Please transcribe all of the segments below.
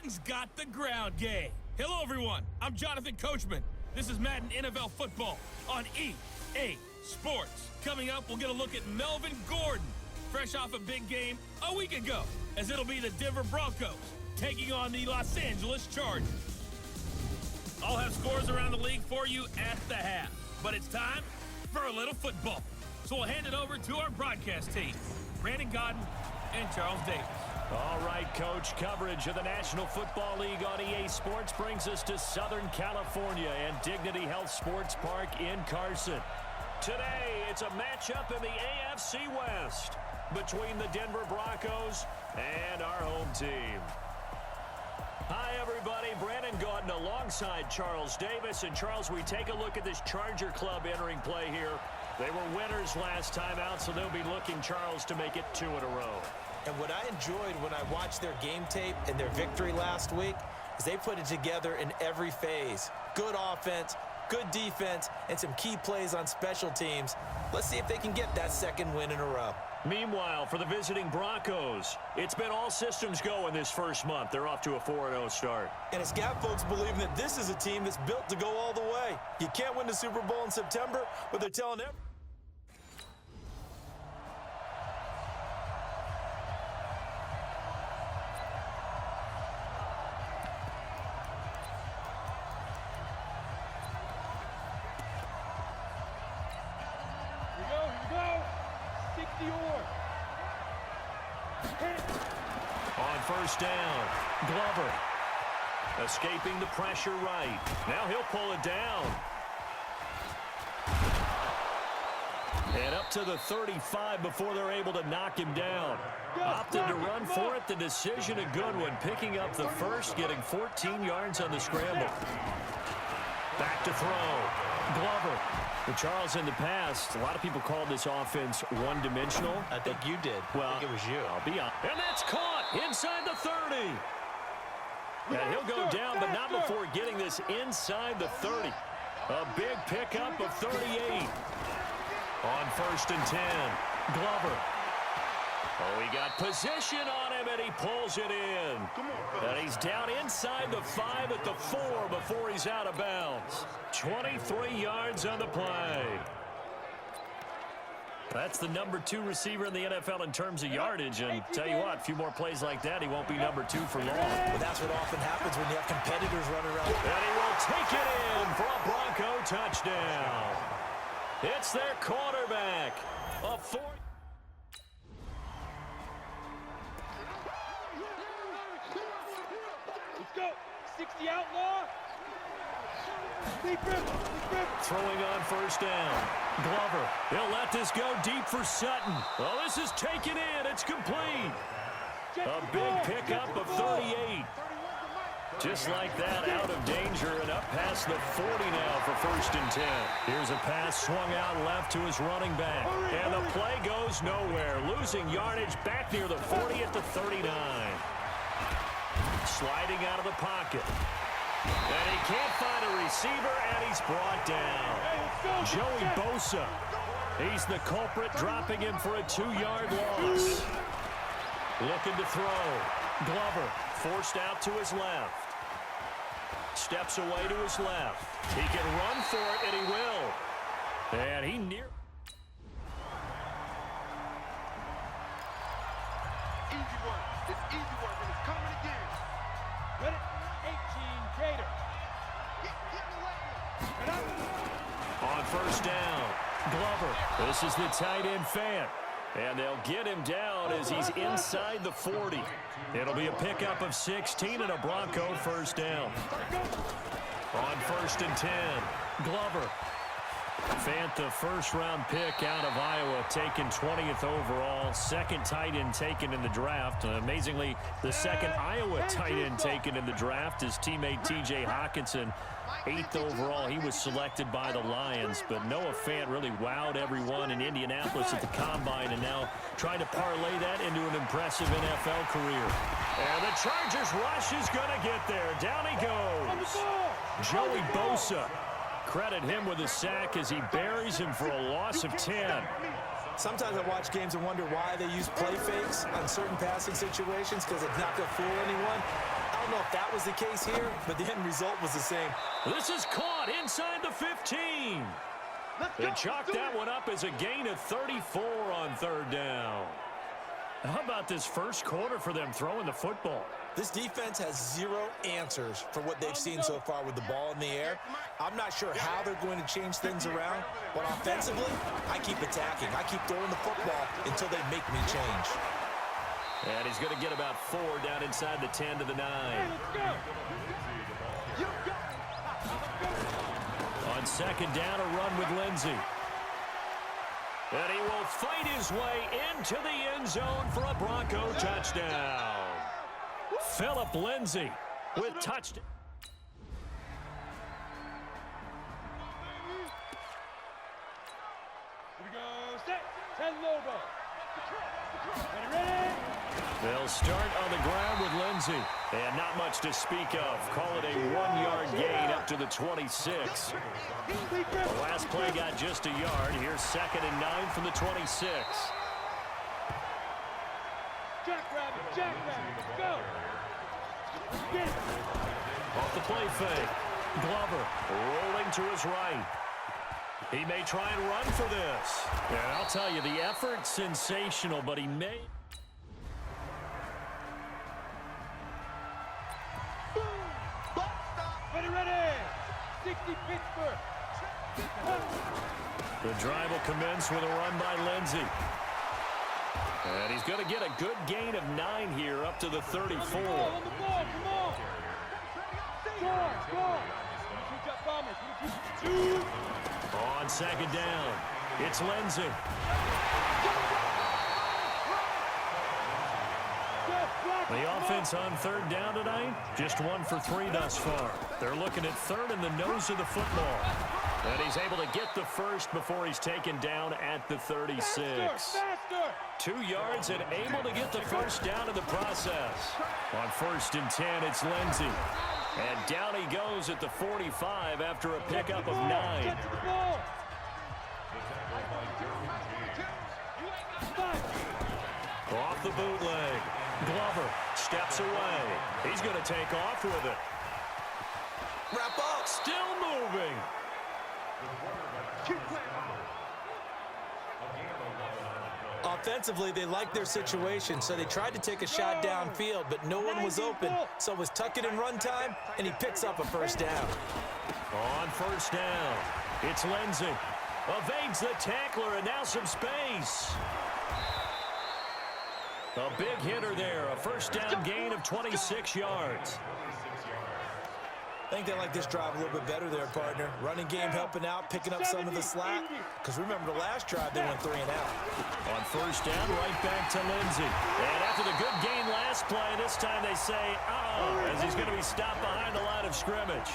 Madden's got the ground game. Hello, everyone. I'm Jonathan Coachman. This is Madden NFL Football on EA Sports. Coming up, we'll get a look at Melvin Gordon, fresh off a big game a week ago, as it'll be the Denver Broncos taking on the Los Angeles Chargers. I'll have scores around the league for you at the half, but it's time for a little football. So we'll hand it over to our broadcast team, Brandon Godden and Charles Davis. All right, Coach, coverage of the National Football League on EA Sports brings us to Southern California and Dignity Health Sports Park in Carson. Today, it's a matchup in the AFC West between the Denver Broncos and our home team. Hi, everybody. Brandon Gaudin alongside Charles Davis. And, Charles, we take a look at this Charger club entering play here. They were winners last time out, so they'll be looking, Charles, to make it 2 in a row. And what I enjoyed when I watched their game tape and their victory last week is they put it together in every phase. Good offense, good defense, and some key plays on special teams. Let's see if they can get that second win in a row. Meanwhile, for the visiting Broncos, it's been all systems go in this first month. They're off to a 4-0 start. And it's got folks believing that this is a team that's built to go all the way. You can't win the Super Bowl in September, but they're telling everyone. On first down, Glover escaping the pressure right. Now he'll pull it down. And up to the 35 before they're able to knock him down. Opted to run for it. The decision a good one. Picking up the first, getting 14 yards on the scramble. Back to throw. Glover. But Charles, in the past, a lot of people called this offense one-dimensional. I think you did. Well, I think it was you. I'll be honest. And that's caught inside the 30. And he'll go down, but not before getting this inside the 30. A big pickup of 38. On first and 10, Glover. Oh, he got position on him, and he pulls it in. And he's down inside the 5 at the 4 before he's out of bounds. 23 yards on the play. That's the number 2 receiver in the NFL in terms of yardage. And tell you what, a few more plays like that, he won't be number 2 for long. Well, that's what often happens when you have competitors running around. And he will take it in for a Bronco touchdown. It's their quarterback. A 4. Let's go. 60 outlaw. Throwing on first down. Glover. He'll let this go deep for Sutton. Oh, this is taken in. It's complete. A big pickup of 38. Just like that, out of danger and up past the 40 now for first and 10. Here's a pass swung out left to his running back. And the play goes nowhere. Losing yardage back near the 40 at the 39. Sliding out of the pocket. And he can't find a receiver, and he's brought down. Joey Bosa. He's the culprit, dropping him for a 2-yard loss. Looking to throw. Glover forced out to his left. Steps away to his left. He can run for it, and he will. And he near. Easy work. It's easy work, and it's coming again. Get it. 18, Gator. On first down, Glover. This is the tight end Fant. And they'll get him down as he's inside the 40. It'll be a pickup of 16 and a Bronco first down. On first and 10, Glover. Fant, the first-round pick out of Iowa, taken 20th overall. Second tight end taken in the draft. Amazingly, the second Iowa tight end taken in the draft is teammate T.J. Hawkinson. 8th overall, he was selected by the Lions. But Noah Fant really wowed everyone in Indianapolis at the Combine, and now trying to parlay that into an impressive NFL career. And the Chargers rush is going to get there. Down he goes. Joey Bosa. Credit him with a sack as he buries him for a loss of 10. Sometimes I watch games and wonder why they use play fakes on certain passing situations, because it's not going to fool anyone. don't know if that was the case here, but the end result was the same. This is caught inside the 15. They chalked that one up as a gain of 34 on third down. How about this first quarter for them throwing the football? This defense has zero answers for what they've seen so far with the ball in the air. I'm not sure how they're going to change things around, but offensively, I keep attacking. I keep throwing the football until they make me change. And he's going to get about 4 down inside the 10 to the 9. On second down, a run with Lindsey. And he will fight his way into the end zone for a Bronco touchdown. Phillip Lindsay with touchdown. Here we go, set, 10 Lobo. Ready? They'll start on the ground with Lindsey. And not much to speak of. Call it a 1-yard gain up to the 26. The last play got just a yard. Here's 2nd and 9 from the 26. Jackrabbit, go. Get it. Off the play fake. Glover rolling to his right. He may try and run for this. And I'll tell you, the effort's sensational, but he may... Ready. 60 Pittsburgh. The drive will commence with a run by Lindsey. And he's going to get a good gain of 9 here up to the 34. On the ball, come on. Score. On second down, it's Lindsey. The offense on third down tonight, just 1 for 3 thus far. They're looking at third in the nose of the football. And he's able to get the first before he's taken down at the 36. Faster. 2 yards and able to get the first down in the process. On 1st and 10, it's Lindsey. And down he goes at the 45 after a pickup of 9. Get to the ball. Off the bootleg. Glover steps away. He's going to take off with it. Wrap up. Still moving. Offensively, they liked their situation, so they tried to take a shot downfield, but no one was open. So it was tuck it and run time, and he picks up a first down. On first down, it's Lindsey. Evades the tackler, and now some space. A big hitter there, a first down gain of 26 yards. I think they like this drive a little bit better there, partner. Running game helping out, picking up some of the slack. Because remember, the last drive, they went 3 and out. On first down, right back to Lindsey. And after the good gain last play, this time they say, as he's going to be stopped behind the line of scrimmage.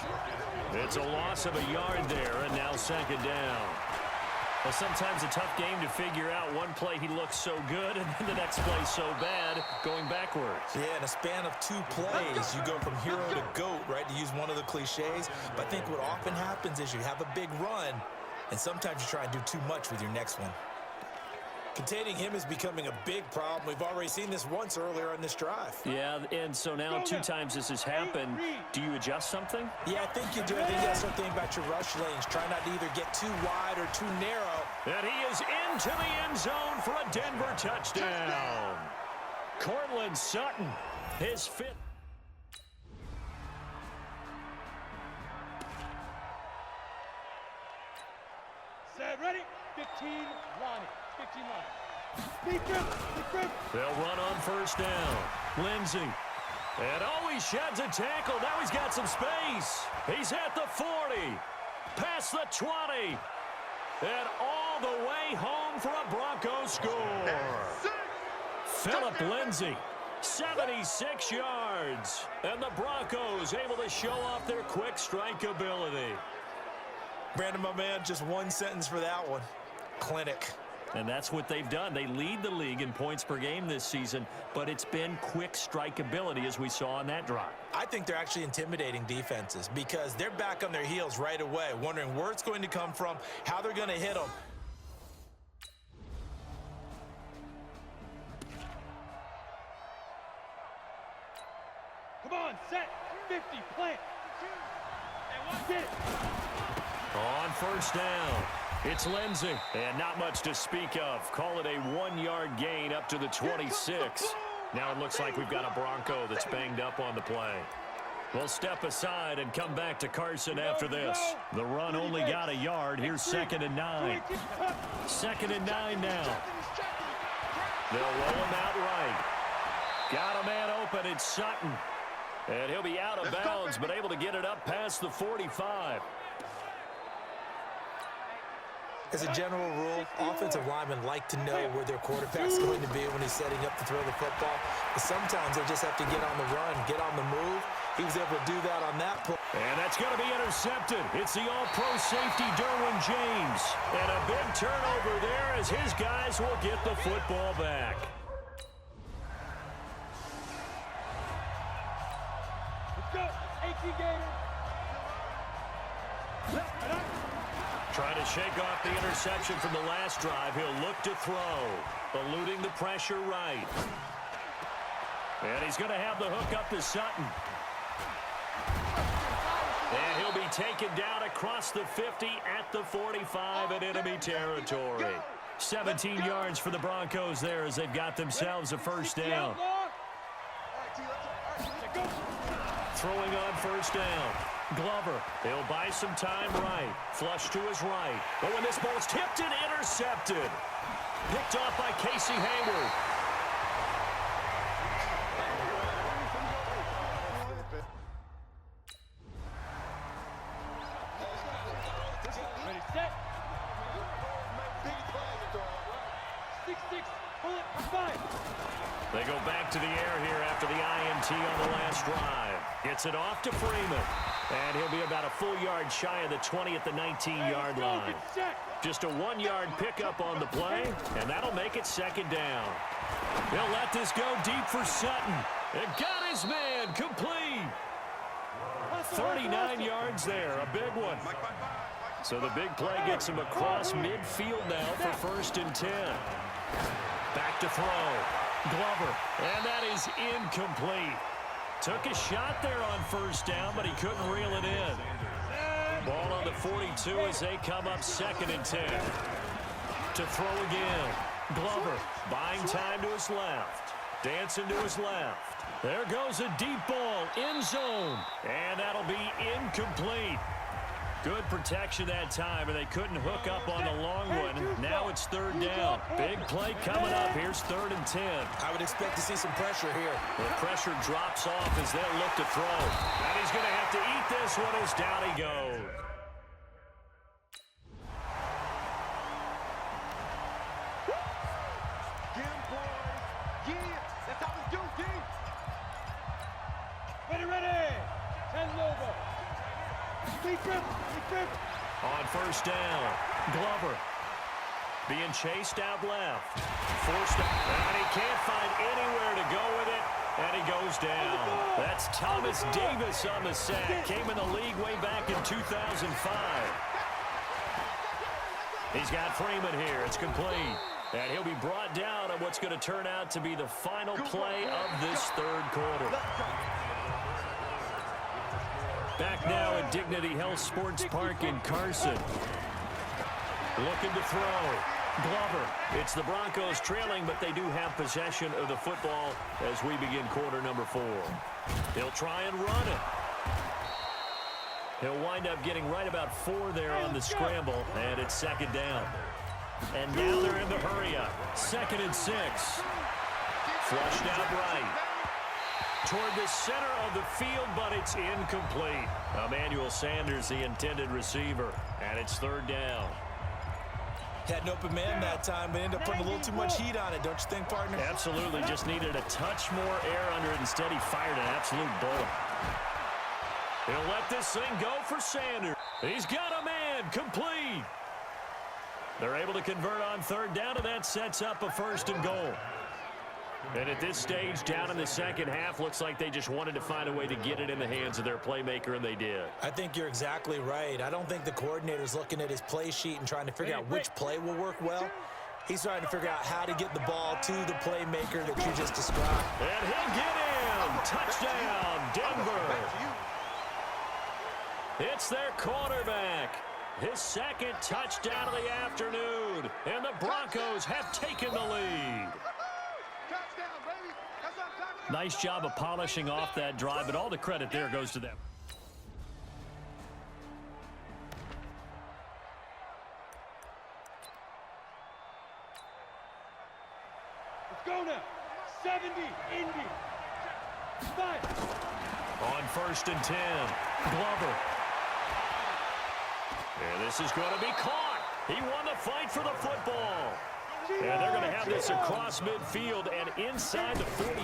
It's a loss of a yard there, and now second down. Well, sometimes a tough game to figure out. One play he looks so good, and then the next play so bad, going backwards. Yeah, in a span of 2 plays, you go from hero to GOAT, right, to use one of the cliches. But I think what often happens is you have a big run, and sometimes you try and do too much with your next one. Containing him is becoming a big problem. We've already seen this once earlier in this drive. Yeah, and so now 2 times this has happened. Do you adjust something? Yeah, I think you do. I think you got to start thinking about your rush lanes. Try not to either get too wide or too narrow. And he is into the end zone for a Denver touchdown. Cortland Sutton, his 5th. Set, ready? 15, Ronnie. 15 Ronnie. They'll run on first down. Lindsey. And he sheds a tackle. Now he's got some space. He's at the 40. Past the 20. And all the way home for a Broncos score. Phillip Lindsay, 76 yards. And the Broncos able to show off their quick strike ability. Brandon, my man, just 1 sentence for that one. Clinic. And that's what they've done. They lead the league in points per game this season, but it's been quick strike ability as we saw on that drive. I think they're actually intimidating defenses because they're back on their heels right away, wondering where it's going to come from, how they're going to hit them. Come on, set, 50, plant. Get it. On first down, it's Lindsey. And not much to speak of. Call it a 1-yard gain up to the 26. Now it looks like we've got a Bronco that's banged up on the play. We'll step aside and come back to Carson after this. The run only got a yard. Here's 2nd and 9. 2nd and 9 now. They'll roll him out right. Got a man open. It's Sutton. And he'll be out of bounds, but able to get it up past the 45. As a general rule, offensive linemen like to know where their quarterback's going to be when he's setting up to throw the football. But sometimes they just have to get on the run, get on the move. He was able to do that on that play. And that's going to be intercepted. It's the all-pro safety, Derwin James. And a big turnover there as his guys will get the football back. Let's go. 18 Gators. Trying to shake off the interception from the last drive. He'll look to throw. Eluding the pressure right. And he's going to have the hook up to Sutton. And he'll be taken down across the 50 at the 45 in enemy territory. 17 yards for the Broncos there as they've got themselves a first down. Throwing on first down. Glover, he'll buy some time right. Flush to his right. But when this ball's tipped and intercepted. Picked off by Casey Hayward. Ready, set. 6-6, pull it, 5. They go back to the air here after the INT on the last drive. Gets it off to Freeman. And he'll be about a full yard shy of the 20 at the 19-yard line. Just a 1-yard pickup on the play, and that'll make it 2nd down. He'll let this go deep for Sutton. It got his man complete. 39 yards there, a big one. So the big play gets him across midfield now for 1st and 10. Back to throw. Glover, and that is incomplete. Took a shot there on first down, but he couldn't reel it in. Ball on the 42 as they come up 2nd and 10. To throw again. Glover buying time to his left. Dancing to his left. There goes a deep ball, end zone. And that'll be incomplete. Good protection that time, and they couldn't hook up on the long one. Now it's 3rd down. Big play coming up. Here's 3rd and 10. I would expect to see some pressure here. The pressure drops off as they'll look to throw. And he's going to have to eat this one as down he goes. Get him, boys. Yeah, that's how we do, D. Ready. 10 Lobo. On first down, Glover being chased out left. Forced out, and he can't find anywhere to go with it, and he goes down. That's Thomas Davis on the sack. Came in the league way back in 2005. He's got Freeman here. It's complete. And he'll be brought down on what's going to turn out to be the final play of this 3rd quarter. Back now at Dignity Health Sports Park in Carson. Looking to throw. Glover. It's the Broncos trailing, but they do have possession of the football as we begin quarter number 4. He'll try and run it. He'll wind up getting right about 4 there on the scramble, and it's 2nd down. And now they're in the hurry-up. 2nd and 6. Flushed out right. Toward the center of the field, but it's incomplete. Emmanuel Sanders, the intended receiver, and it's 3rd down. Had an open man that time, but ended up putting a little too much heat on it, don't you think, partner? Absolutely. Just needed a touch more air under it. Instead, he fired an absolute bullet. He'll let this thing go for Sanders. He's got a man complete. They're able to convert on 3rd down, and that sets up a 1st and goal. And at this stage, down in the second half, looks like they just wanted to find a way to get it in the hands of their playmaker, and they did. I think you're exactly right. I don't think the coordinator's looking at his play sheet and trying to figure out which play will work well. He's trying to figure out how to get the ball to the playmaker that you just described. And he'll get in. Touchdown, Denver. It's their quarterback. His second touchdown of the afternoon. And the Broncos have taken the lead. Nice job of polishing off that drive, but all the credit there goes to them. Let's go now. 70, Indy. 5. On 1st and 10, Glover. And this is going to be caught. He won the fight for the football. And they're going to have this across midfield and inside the 45.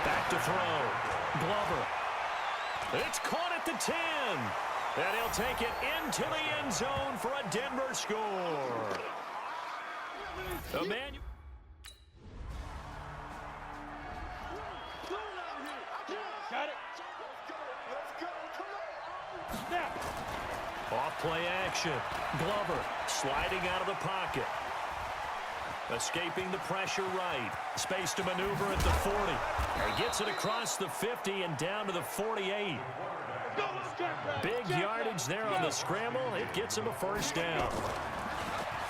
Back to throw. Glover. It's caught at the 10. And he'll take it into the end zone for a Denver score. Emmanuel. Got it. Snap. Off play action. Glover sliding out of the pocket. Escaping the pressure right. Space to maneuver at the 40. He gets it across the 50 and down to the 48. Big yardage there on the scramble. It gets him a first down.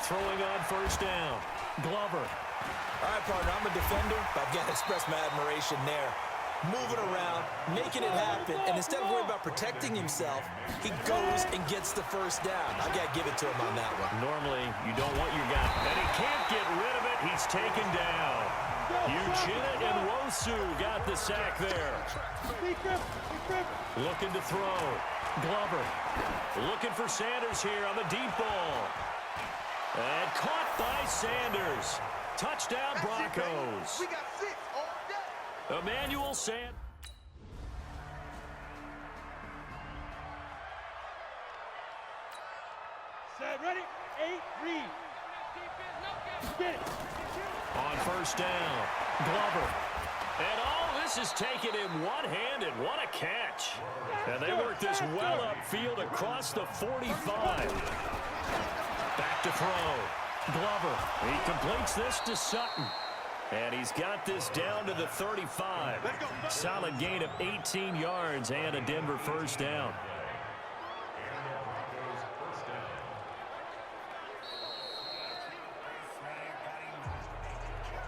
Throwing on first down. Glover. All right, partner, I'm a defender, but I've got to express my admiration there. Moving around, making it happen, and instead of worrying about protecting himself, he goes and gets the first down. I've got to give it to him on that one. Normally, you don't want your guy, and he can't get rid of it. He's taken down. Uchenna and Wosu got the sack there. Looking to throw. Glover. Looking for Sanders here on the deep ball. And caught by Sanders. Touchdown, Broncos. We got 6 all day. Emmanuel Sanders. Set, ready, 8, read. Get it. On first down, Glover. And all this is taken in one-handed. What a catch. And they work this well upfield across the 45. Back to throw. Glover. He completes this to Sutton. And he's got this down to the 35. Solid gain of 18 yards and a Denver first down.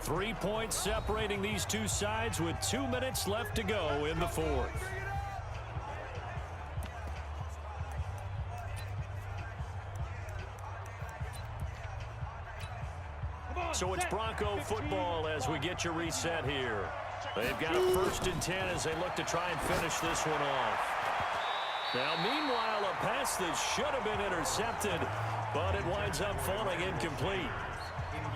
Three points separating these two sides with 2 minutes left to go in the fourth. So it's Bronco football as we get you reset here. They've got a 1st and 10 as they look to try and finish this one off. Now, meanwhile, a pass that should have been intercepted, but it winds up falling incomplete.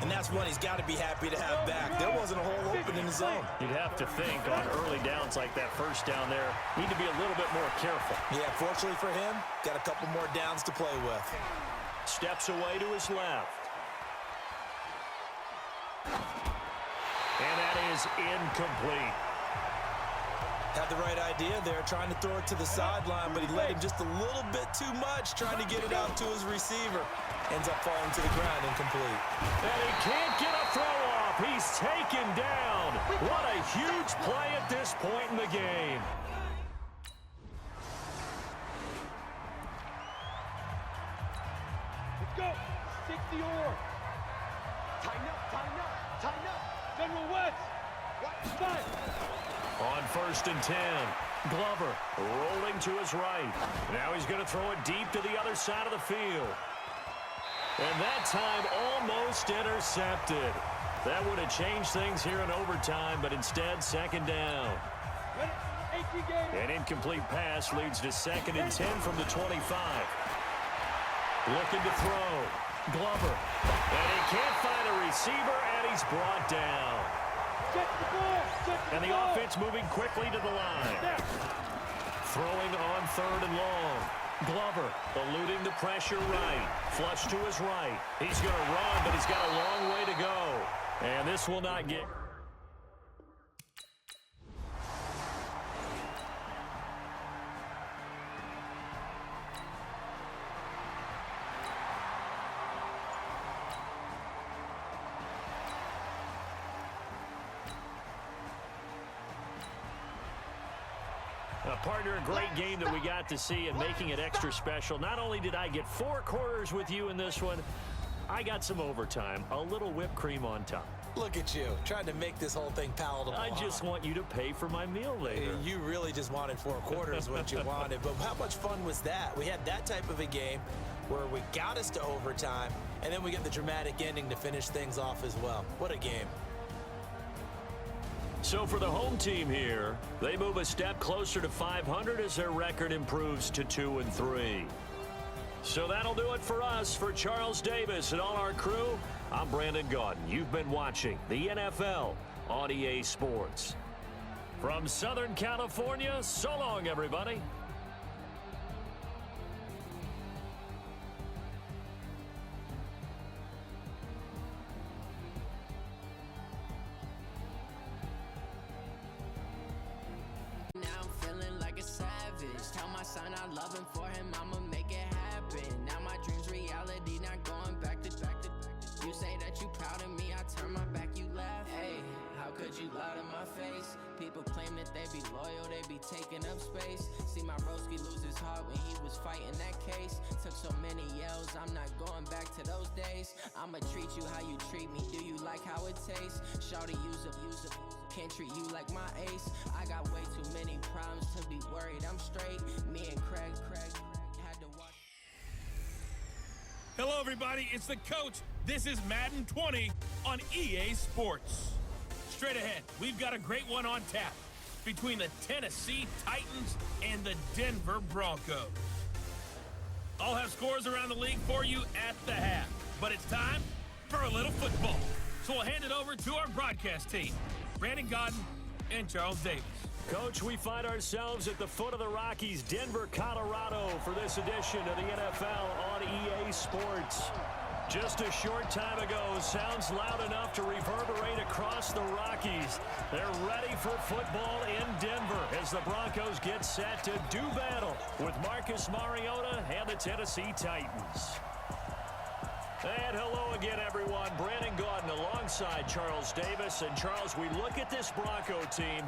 And that's one he's got to be happy to have back. There wasn't a hole open in the zone. You'd have to think on early downs like that first down there, need to be a little bit more careful. Yeah, fortunately for him, got a couple more downs to play with. Steps away to his left. And that is incomplete. Had the right idea there, trying to throw it to the sideline, but he led him just a little bit too much, trying to get it out to his receiver. Ends up falling to the ground incomplete. And he can't get a throw off. He's taken down. What a huge play at this point in the game. Let's go. 60 or. Tighten up, tighten up, tighten up. General West. 5. On 1st and 10, Glover rolling to his right. Now he's going to throw it deep to the other side of the field. And that time almost intercepted. That would have changed things here in overtime, but instead, 2nd down. An incomplete pass leads to 2nd and 10 from the 25. Looking to throw. Glover. And he can't find a receiver, and he's brought down. And the offense moving quickly to the line. Throwing on 3rd and long. Glover eluding the pressure right. Flush to his right. He's going to run, but he's got a long way to go. And this will not get... partner, a great game that we got to see and making it extra special. Not only did I get 4 quarters with you in this one, I got some overtime, a little whipped cream on top. Look at you, trying to make this whole thing palatable. I just want you to pay for my meal later. You really just wanted 4 quarters what you wanted, but how much fun was that? We had that type of a game where we got us to overtime, and then we get the dramatic ending to finish things off as well. What a game. So for the home team here, they move a step closer to 500 as their record improves to 2-3. So that'll do it for us. For Charles Davis and all our crew, I'm Brandon Gaudin. You've been watching the NFL on EA Sports. From Southern California, so long, everybody. Now I'm feeling like a savage. Tell my son I love him, for him I'ma make it happen. Now my dream's reality, not going back to. You say that you proud of me, I turn my back, you laugh. Hey, how could you lie to my face? People claim that they be loyal, they be taking up space. See my broski lose his heart when he was fighting that case. Took so many yells, I'm not going back to those days. I'ma treat you how you treat me, do you like how it tastes? Shawty, use up, can't treat you like my ace. I got way too many problems to be worried, I'm straight. Me and Craig had to watch. Hello, everybody. It's the coach. This is Madden 20 on EA Sports. Straight ahead, we've got a great one on tap between the Tennessee Titans and the Denver Broncos. I'll have scores around the league for you at the half, but it's time for a little football. So we'll hand it over to our broadcast team, Brandon Gaudin and Charles Davis. Coach, we find ourselves at the foot of the Rockies, Denver, Colorado, for this edition of the NFL on EA Sports. Just a short time ago, sounds loud enough to reverberate across the Rockies. They're ready for football in Denver as the Broncos get set to do battle with Marcus Mariota and the Tennessee Titans. And hello again, everyone. Brandon Gaudin alongside Charles Davis. And Charles, we look at this Bronco team.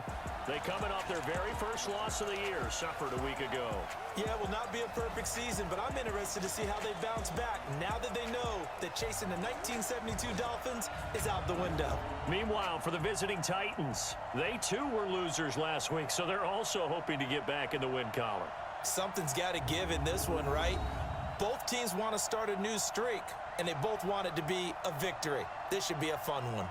They coming off their very first loss of the year, suffered a week ago. Yeah, it will not be a perfect season, but I'm interested to see how they bounce back now that they know that chasing the 1972 Dolphins is out the window. Meanwhile, for the visiting Titans, they too were losers last week, so they're also hoping to get back in the win column. Something's got to give in this one, right? Both teams want to start a new streak, and they both want it to be a victory. This should be a fun one.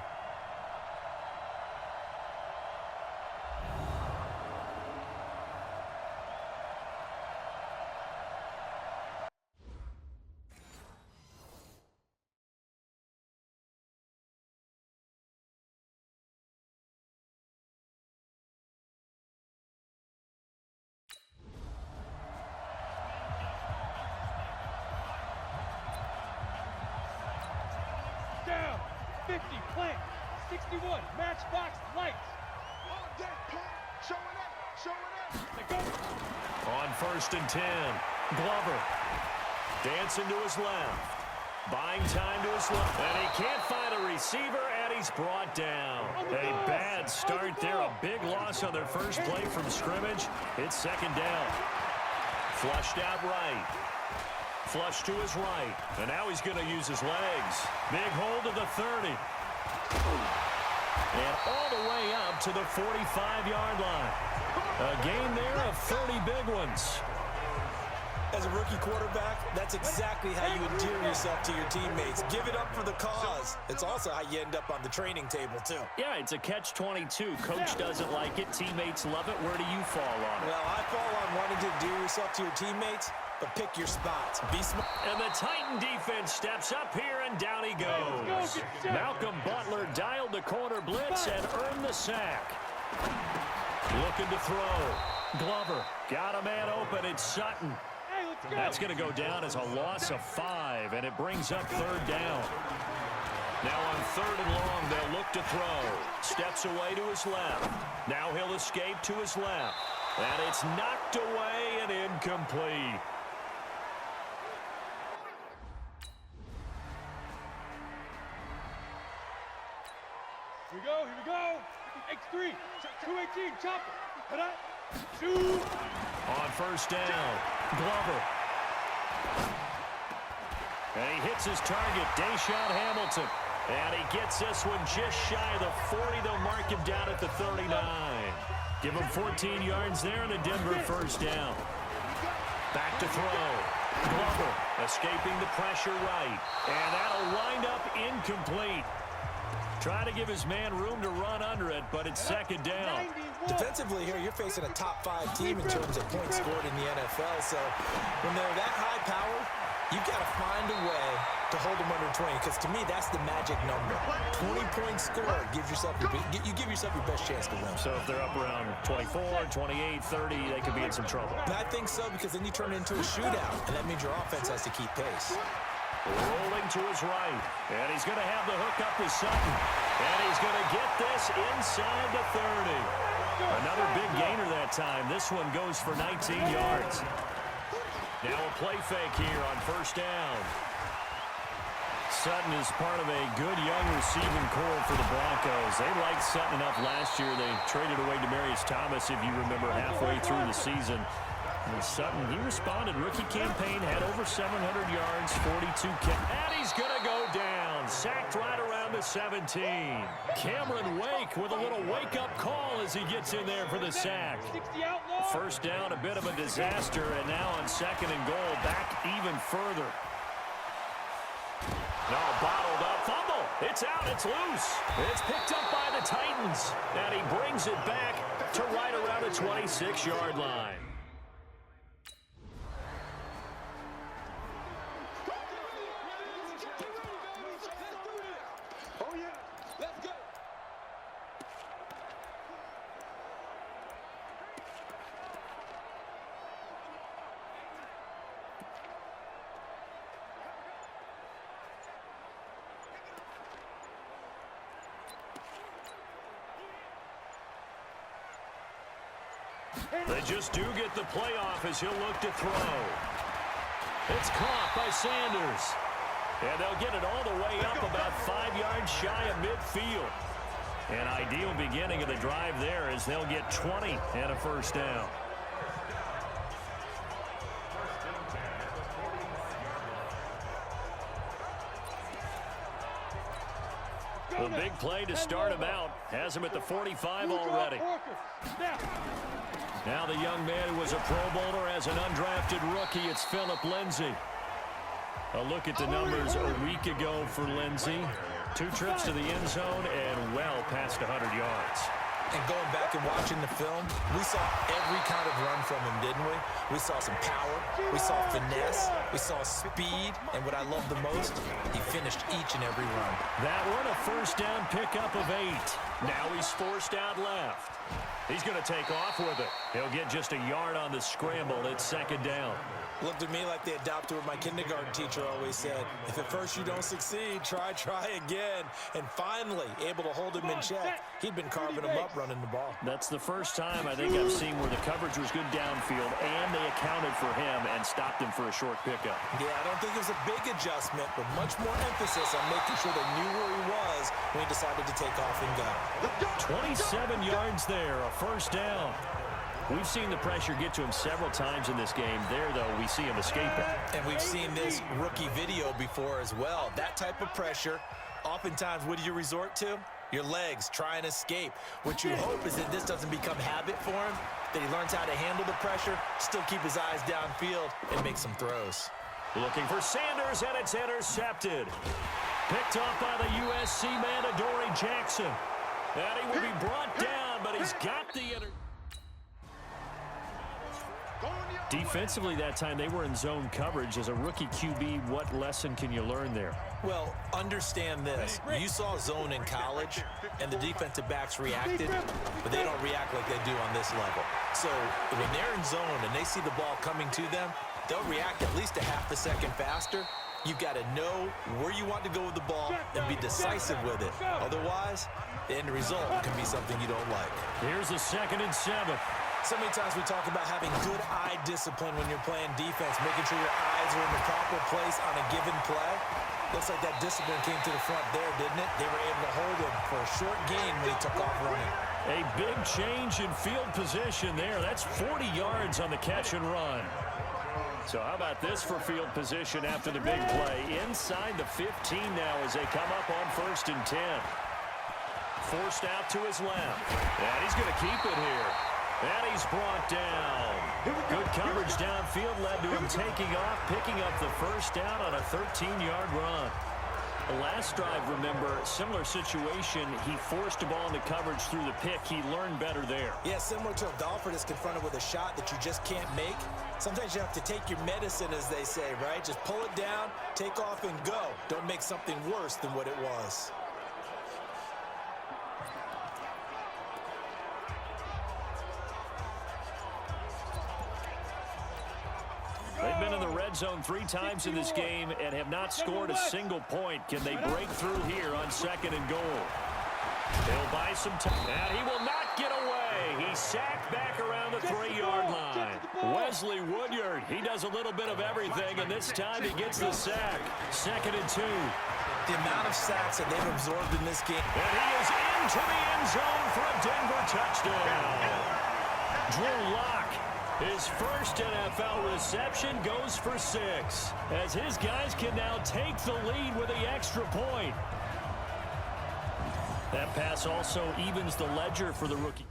Down, 50, plant, 61, matchbox, lights. On deck, plant. Show it up. Show it up. They go. On 1st and 10, Glover dancing to his left, buying time to his left, and he can't find a receiver, and he's brought down. A bad start there, a big loss on their first play from scrimmage. It's 2nd down. Flushed out right. Flush to his right, and now he's going to use his legs. Big hold to the 30. And all the way up to the 45-yard line. A gain there of 30 big ones. As a rookie quarterback, that's exactly how you endear yourself to your teammates. Give it up for the cause. It's also how you end up on the training table, too. Yeah, it's a catch-22. Coach doesn't like it. Teammates love it. Where do you fall on it? Well, I fall on wanting to endear yourself to your teammates, but pick your spots. Be smart. And the Titan defense steps up here, and down he goes. Malcolm Butler dialed the corner blitz and earned the sack. Looking to throw. Glover got a man open. It's Sutton. Hey, let's go. That's going to go down as a loss of 5, and it brings up 3rd down. Now on 3rd and long, they'll look to throw. Steps away to his left. Now he'll escape to his left. And it's knocked away and incomplete. Here we go. X3, 218, chopper. On first down, Glover. And he hits his target, Deshaun Hamilton. And he gets this one just shy of the 40. They'll mark him down at the 39. Give him 14 yards there and a Denver first down. Back to throw. Glover escaping the pressure right. And that'll wind up incomplete. Trying to give his man room to run under it, but it's second down. Defensively here, you're facing a top-5 team in terms of points scored in the NFL. So when they're that high-powered, you've got to find a way to hold them under 20, because to me, that's the magic number. 20 points scored gives yourself you give yourself your best chance to win. So if they're up around 24, 28, 30, they could be in some trouble. And I think so, because then you turn it into a shootout, and that means your offense has to keep pace. Rolling to his right, and he's going to have the hook up with Sutton. And he's going to get this inside the 30. Another big gainer that time. This one goes for 19 yards. Now a play fake here on first down. Sutton is part of a good young receiving core for the Broncos. They liked Sutton enough last year. They traded away Demaryius Thomas, if you remember, halfway through the season. And Sutton, he responded. Rookie campaign, had over 700 yards, 42 and he's going to go down. Sacked right around the 17. Cameron Wake with a little wake-up call as he gets in there for the sack. First down, a bit of a disaster, and now on second and goal, back even further. No, bottled up, fumble. It's out, it's loose. It's picked up by the Titans, and he brings it back to right around the 26-yard line. Oh, yeah. Let's go. They just do get the playoff as he'll look to throw. It's caught by Sanders. And they'll get it all the way up about 5 yards shy of midfield. An ideal beginning of the drive there as they'll get 20 and a first down. The big play to start him out has him at the 45 already. Now the young man who was a Pro Bowler as an undrafted rookie, it's Phillip Lindsay. A look at the numbers a week ago for Lindsay. 2 trips to the end zone and well past 100 yards. And going back and watching the film, we saw every kind of run from him, didn't we? We saw some power, we saw finesse, we saw speed, and what I love the most, he finished each and every run. That one a first down pickup of 8. Now he's forced out left. He's going to take off with it. He'll get just a yard on the scramble. It's second down. Looked at me like they adopted what my kindergarten teacher always said. If at first you don't succeed, try again. And finally, able to hold him in check. He'd been carving him up running the ball. That's the first time I think I've seen where the coverage was good downfield and they accounted for him and stopped him for a short pickup. Yeah, I don't think it was a big adjustment, but much more emphasis on making sure they knew where he was when he decided to take off and go. 27 yards there, a first down. We've seen the pressure get to him several times in this game. There, though, we see him escape it. And we've seen this rookie video before as well. That type of pressure, oftentimes, what do you resort to? Your legs, try and escape. What you hope is that this doesn't become habit for him, that he learns how to handle the pressure, still keep his eyes downfield, and make some throws. Looking for Sanders, and it's intercepted. Picked off by the USC man, Adoree Jackson. And he will be brought down, but he's got the Defensively that time, they were in zone coverage. As a rookie QB, what lesson can you learn there? Well, understand this. You saw zone in college, and the defensive backs reacted, but they don't react like they do on this level. So when they're in zone and they see the ball coming to them, they'll react at least a half a second faster. You've got to know where you want to go with the ball and be decisive with it. Otherwise, the end result can be something you don't like. Here's a 2nd and 7. So many times we talk about having good eye discipline when you're playing defense, making sure your eyes are in the proper place on a given play. Looks like that discipline came to the front there, didn't it? They were able to hold him for a short gain when he took off running. A big change in field position there. That's 40 yards on the catch and run. So how about this for field position after the big play? Inside the 15 now as they come up on 1st and 10. Forced out to his left. And he's going to keep it here. And he's brought down. Good coverage downfield led to him taking off, picking up the first down on a 13-yard run. The last drive, remember, similar situation. He forced a ball into coverage through the pick. He learned better there. Yeah, similar to a golfer that's confronted with a shot that you just can't make. Sometimes you have to take your medicine, as they say, right? Just pull it down, take off, and go. Don't make something worse than what it was. They've been in the red zone 3 times in this game and have not scored a single point. Can they break through here on 2nd and goal? They'll buy some time. And he will not get away. He's sacked back around the 3-yard line. Wesley Woodyard, he does a little bit of everything, and this time he gets the sack. 2nd and 2. The amount of sacks that they've absorbed in this game. And he is into the end zone for a Denver touchdown. Drew Lock. His first NFL reception goes for 6, as his guys can now take the lead with the extra point. That pass also evens the ledger for the rookie.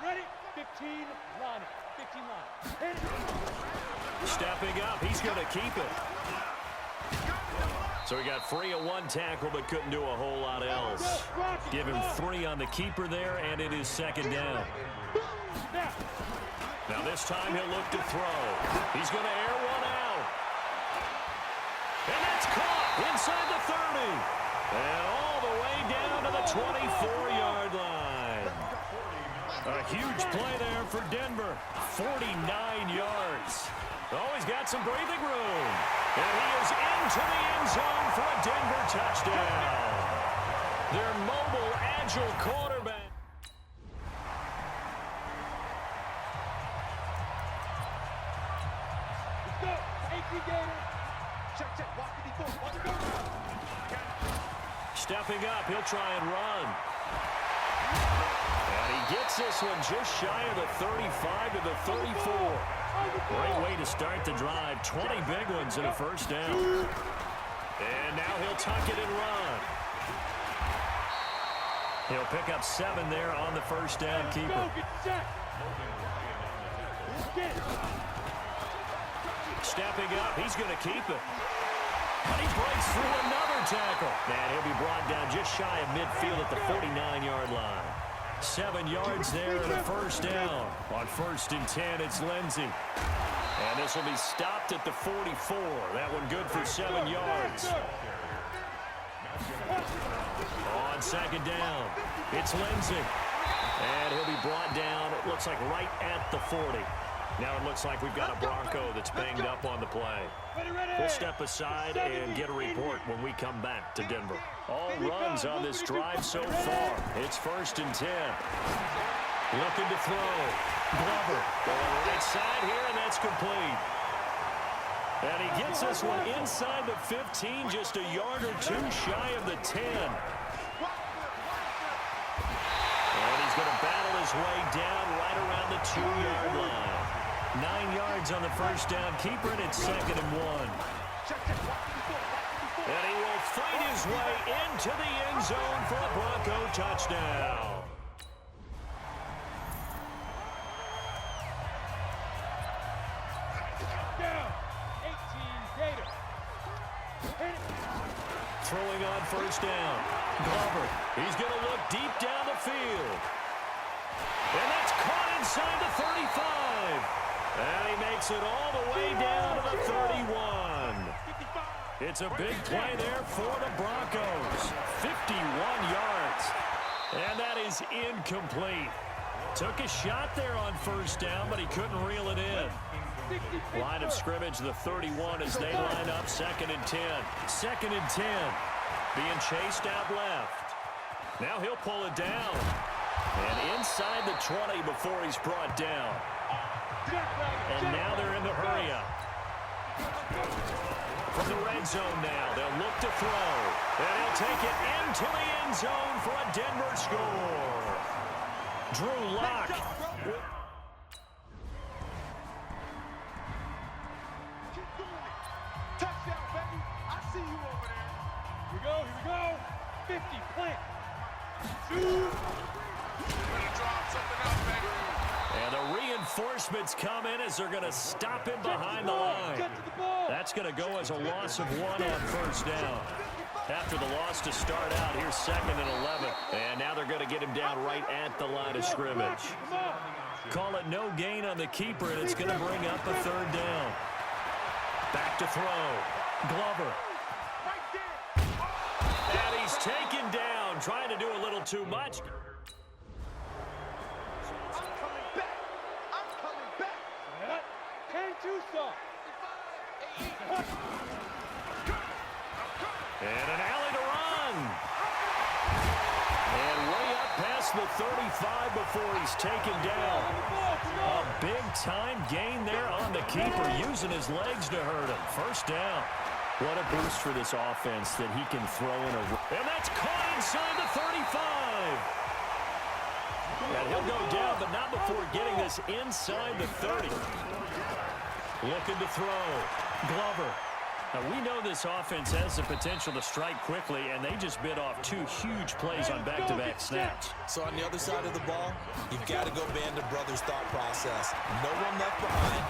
Ready? 15 line. 15 line. Stepping up, he's going to keep it. So he got free of 1 tackle, but couldn't do a whole lot else. Give him 3 on the keeper there, and it is 2nd down. Now this time he'll look to throw. He's going to air one out. And that's caught inside the 30. And all the way down to the 24-yard line. A huge play there for Denver. 49 yards. Oh, he's got some breathing room. And he is into the end zone for a Denver touchdown. Their mobile, agile quarterback. Let's go. 18 Gator. Check, check. Walk it, go. Walk it, go. Stepping up, he'll try and run. And he gets this one just shy of the 35 to the 34. Great way to start the drive. 20 big ones in a first down. And now he'll tuck it and run. He'll pick up 7 there on the first down keeper. Stepping up, he's going to keep it. And he breaks through another tackle. And he'll be brought down just shy of midfield at the 49-yard line. 7 yards there and a first down. On 1st and 10, it's Lindsey. And this will be stopped at the 44. That one good for 7 yards. On 2nd down, it's Lindsey. And he'll be brought down, it looks like right at the 40. Now it looks like we've got a Bronco that's banged up on the play. We'll step aside and get a report when we come back to Denver. All runs on this drive so far. It's 1st and 10. Looking to throw. Glover going right side here, and that's complete. And he gets this one inside the 15, just a yard or 2 shy of the 10. And he's going to battle his way down right around the 2-yard line. 9 yards on the first down keeper, and it's 2nd and 1. And he will fight his way into the end zone for a Bronco touchdown. Down. 18 Gator. Throwing on first down. Glover, he's going to look deep down the field. And that's caught inside the 35. And he makes it all the way down to the 31. It's a big play there for the Broncos. 51 yards. And that is incomplete. Took a shot there on first down, but he couldn't reel it in. Line of scrimmage, the 31 as they line up 2nd and 10. 2nd and 10. Being chased out left. Now he'll pull it down. And inside the 20 before he's brought down. And now they're in the hurry-up. From the red zone now, they'll look to throw. And he'll take it into the end zone for a Denver score. Drew Lock. Touchdown, baby. I see you over there. Here we go. 50, plant. Shoot. Gonna drop something out, baby. And the reinforcements come in as they're going to stop him behind the line. Get to the ball. That's going to go as a loss of 1 on first down. After the loss to start out, here's 2nd and 11. And now they're going to get him down right at the line of scrimmage. Come on. Call it no gain on the keeper, and it's going to bring up a 3rd down. Back to throw. Glover. Right there. And he's taken down, trying to do a little too much. I'm coming back. I'm coming back. 10-2 stop. And an alley to run. And way up past the 35 before he's taken down. A big-time gain there on the keeper, using his legs to hurt him. First down. What a boost for this offense that he can throw in a... And that's caught inside the 35. And he'll go down, but not before getting this inside the 30. Looking to throw. Glover. Now, we know this offense has the potential to strike quickly, and they just bit off 2 huge plays on back-to-back snaps. So on the other side of the ball, you've got to go band of brothers thought process. No one left behind,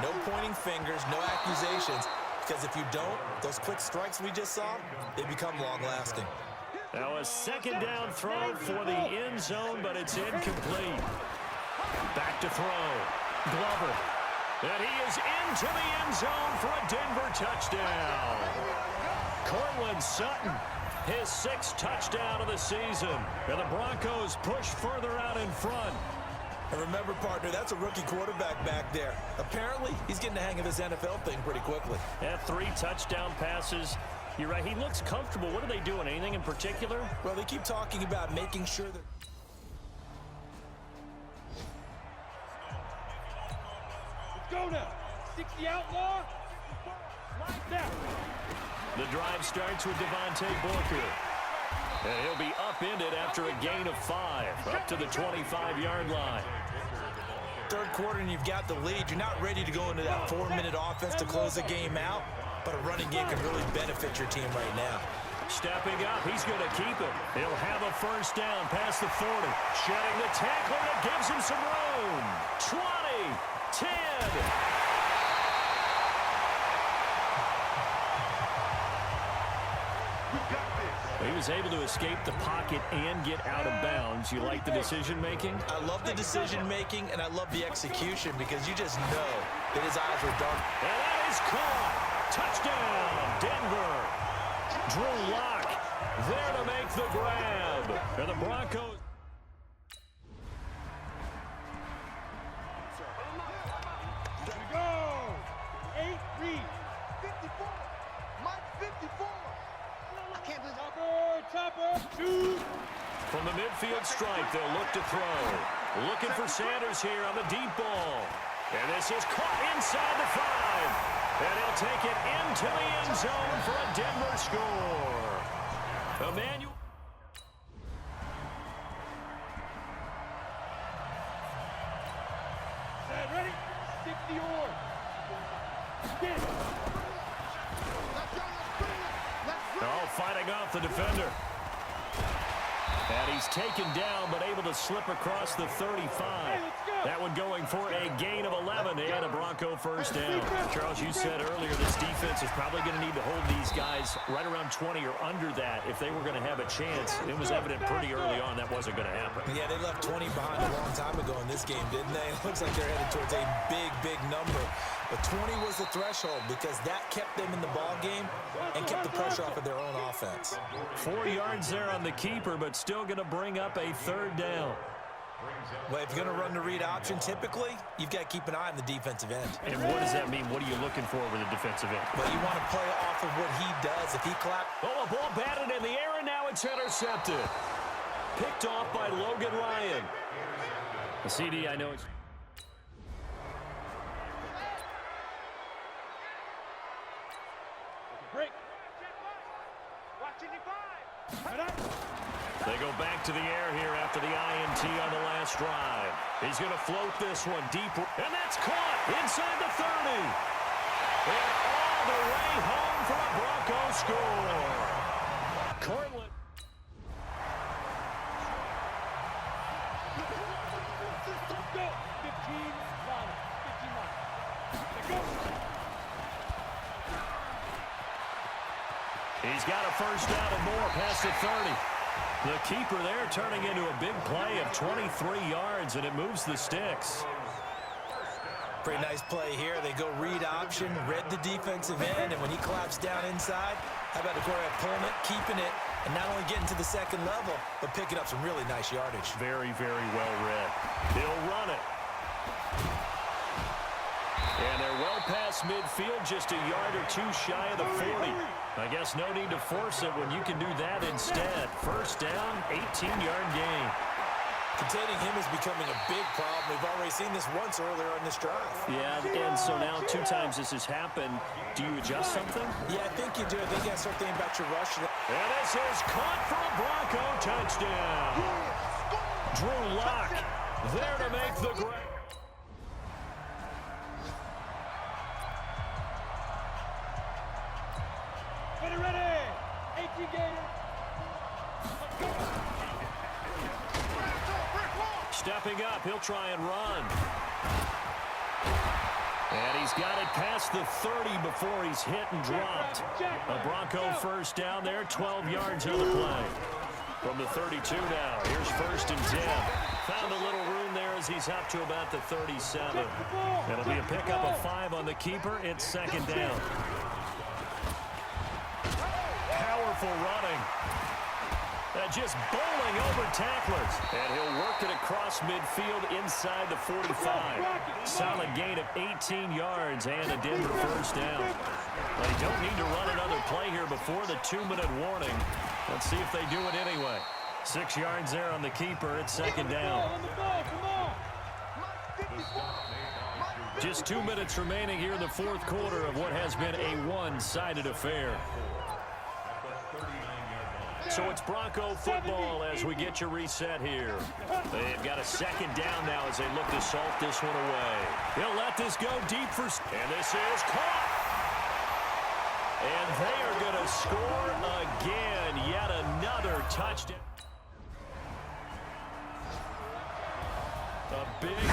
no pointing fingers, no accusations, because if you don't, those quick strikes we just saw, they become long-lasting. Now a 2nd down throw for the end zone, but it's incomplete. Back to throw. Glover. And he is into the end zone for a Denver touchdown. Cortland Sutton, his 6th touchdown of the season. And the Broncos push further out in front. And remember, partner, that's a rookie quarterback back there. Apparently, he's getting the hang of this NFL thing pretty quickly. And 3 touchdown passes. You're right, he looks comfortable. What are they doing? Anything in particular? Well, they keep talking about making sure that... Let's go now. 60 outlaw. Line down. The drive starts with Devontae Booker. And he'll be upended after a gain of 5, up to the 25-yard line. 3rd quarter and you've got the lead. You're not ready to go into that 4-minute offense to close the game out, but a running game can really benefit your team right now. Stepping up, he's going to keep it. He'll have a first down past the 40. Shedding the tackler that gives him some room. 20, 10. He was able to escape the pocket and get out of bounds. You like the decision-making? I love the decision-making, and I love the execution because you just know that his eyes were dark. And that is caught. Touchdown, Denver. Drew Lock there to make the grab. And the Broncos... Here we go. 8 read. 54. Mike 54. I can't believe Chopper. Shoot. From the midfield stripe, they'll look to throw. Looking for Sanders here on the deep ball. And this is caught inside the 5. And he'll take it into the end zone for a Denver score. Emmanuel. Ready? 60 on. Get it. Oh, fighting off the defender. And he's taken down, but able to slip across the 35. That one going for a gain of 11 and a Bronco first down. Charles, you said earlier this defense is probably going to need to hold these guys right around 20 or under that if they were going to have a chance. It was evident pretty early on that wasn't going to happen. Yeah, they left 20 behind a long time ago in this game, didn't they? It looks like they're headed towards a big, big number. But 20 was the threshold because that kept them in the ball game and kept the pressure off of their own offense. 4 yards there on the keeper, but still going to bring up a 3rd down. Well, if you're going to run the read option, typically, you've got to keep an eye on the defensive end. And what does that mean? What are you looking for with a defensive end? Well, you want to play off of what he does. If he claps... Oh, a ball batted in the air, and now it's intercepted. picked off by Logan Ryan. The CD, I know it's... Break. They go back to the air here after the INT on the last drive. He's going to float this one deep, and that's caught inside the 30. And all the way home for a Bronco score. Cortland. Go. 15 miles. 15 miles. Go. He's got a first down and more past the 30. The keeper there turning into a big play of 23 yards, and it moves the sticks. Pretty nice play here. They go read option, read the defensive end, and when he claps down inside, how about the quarterback pulling it, keeping it, and not only getting to the second level, but picking up some really nice yardage. Very, very well read. He'll run it. And they're well past midfield, just a yard or two shy of the 40. I guess no need to force it when you can do that instead. First down, 18-yard gain. Containing him is becoming a big problem. We've already seen this once earlier on this drive. Yeah, and so now 2 times this has happened. Do you adjust something? Yeah, I think you do. I think you got to start thinking about your rush. And this is caught for a Bronco touchdown. Drew Lock there to make the grab. Ready. 18 Gators. Stepping up, he'll try and run. And he's got it past the 30 before he's hit and dropped. A Bronco first down there, 12 yards on the play. From the 32 now, here's first and 10. Found a little room there as he's up to about the 37. It'll be a pickup of 5 on the keeper. It's second down. Powerful running. Just bowling over tacklers. And he'll work it across midfield inside the 45. Solid gain of 18 yards and a Denver first down. They don't need to run another play here before the 2-minute warning. Let's see if they do it anyway. 6 yards there on the keeper. It's second down. Just 2 minutes remaining here in the fourth quarter of what has been a one-sided affair. So it's Bronco football as we get you reset here. They've got a second down now as they look to salt this one away. He'll let this go deep for... And this is caught. And they are going to score again. Yet another touchdown. A big